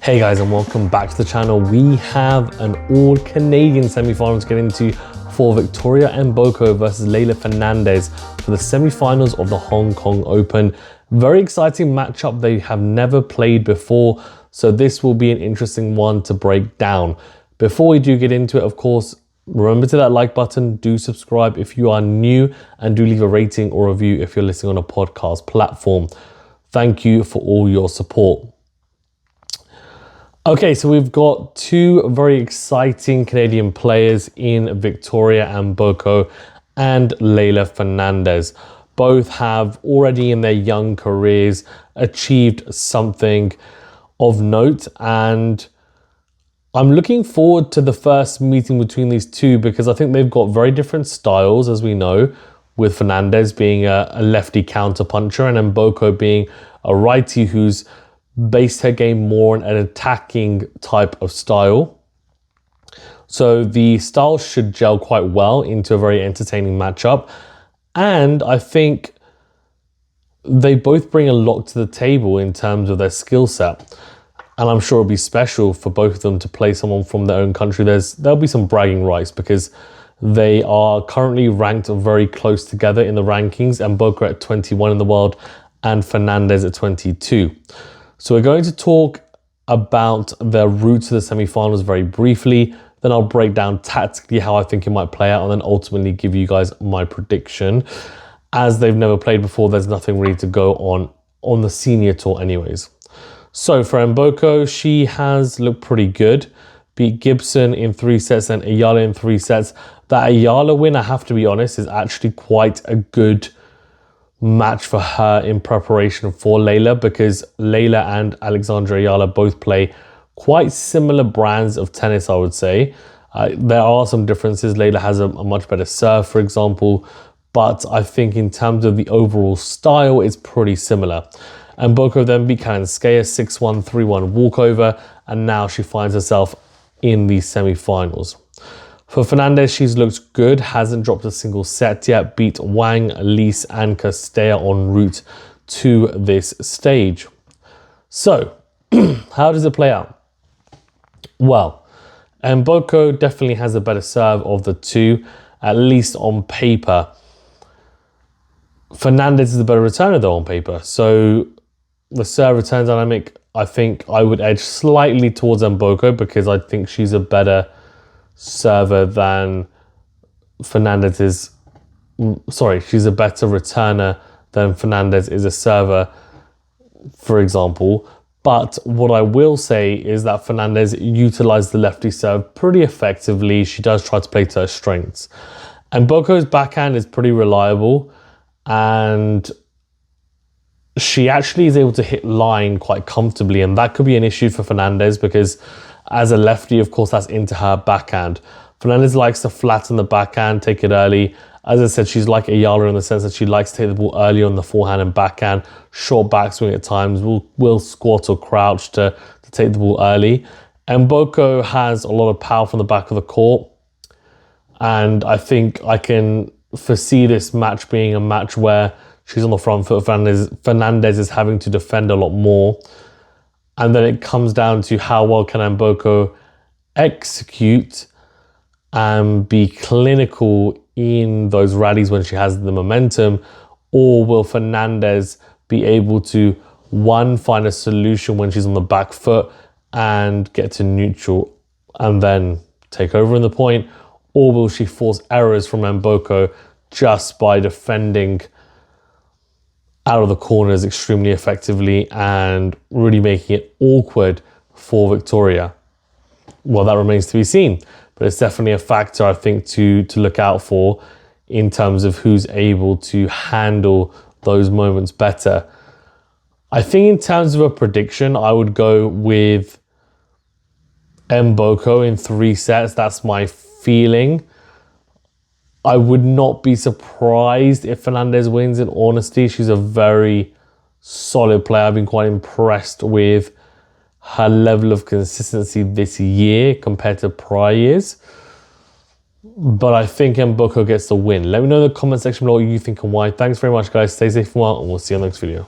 Hey guys, and welcome back to the channel. We have an all-Canadian semi-final to get into for Victoria Mboko versus Leylah Fernandez for the semi-finals of the Hong Kong Open. Very exciting matchup. They have never played before, so this will be an interesting one to break down. Before we do get into it, of course, remember to that like button, do subscribe if you are new, and do leave a rating or review if you're listening on a podcast platform. Thank you for all your support. Okay, so we've got two very exciting Canadian players in Victoria Mboko and Leylah Fernandez. Both have already in their young careers achieved something of note, and I'm looking forward to the first meeting between these two because I think they've got very different styles, as we know, with Fernandez being a lefty counterpuncher and Mboko being a righty who's based her game more on an attacking type of style. So the styles should gel quite well into a very entertaining matchup. And I think they both bring a lot to the table in terms of their skill set. And I'm sure it'll be special for both of them to play someone from their own country. There'll be some bragging rights because they are currently ranked very close together in the rankings. Mboko at 21 in the world and Fernandez at 22. So we're going to talk about their route to the semi-finals very briefly. Then I'll break down tactically how I think it might play out and then ultimately give you guys my prediction. As they've never played before, there's nothing really to go on the senior tour anyways. So for Mboko, she has looked pretty good. Beat Gibson in 3 sets and Ayala in 3 sets. That Ayala win, I have to be honest, is actually quite a good match for her in preparation for Leylah, because Leylah and Alexandra Ayala both play quite similar brands of tennis, I would say. There are some differences. Leylah has a much better serve, for example, but I think in terms of the overall style, it's pretty similar. And Mboko then beat Kalinskaya 6-1, 3-1 walkover, and now she finds herself in the semi-finals. For Fernandez, she's looked good, hasn't dropped a single set yet, beat Wang, Elise and Castella en route to this stage. So, how does it play out? Well, Mboko definitely has a better serve of the two, at least on paper. Fernandez is a better returner though on paper. So, the serve return dynamic, I think I would edge slightly towards Mboko because I think she's a better server than Fernandez is. Sorry, she's a better returner than Fernandez is a server, for example. But what I will say is that Fernandez utilized the lefty serve pretty effectively. She does try to play to her strengths. And Mboko's backhand is pretty reliable, and she actually is able to hit line quite comfortably, and that could be an issue for Fernandez because as a lefty, of course, that's into her backhand. Fernandez likes to flatten the backhand, take it early. As I said, she's like Ayala in the sense that she likes to take the ball early on the forehand and backhand, short backswing at times, will squat or crouch to take the ball early. And Mboko has a lot of power from the back of the court. And I think I can foresee this match being a match where she's on the front foot. Fernandez is having to defend a lot more. And then it comes down to how well can Mboko execute and be clinical in those rallies when she has the momentum, or will Fernandez be able to, one, find a solution when she's on the back foot and get to neutral and then take over in the point, or will she force errors from Mboko just by defending out of the corners extremely effectively and really making it awkward for Victoria? Well, that remains to be seen, but it's definitely a factor I think to look out for in terms of who's able to handle those moments better. I think in terms of a prediction, I would go with Mboko in 3 sets. That's my feeling. I would not be surprised if Fernandez wins, in honesty. She's a very solid player. I've been quite impressed with her level of consistency this year compared to prior years. But I think Mboko gets the win. Let me know in the comment section below what you think and why. Thanks very much, guys. Stay safe and well, and we'll see you in the next video.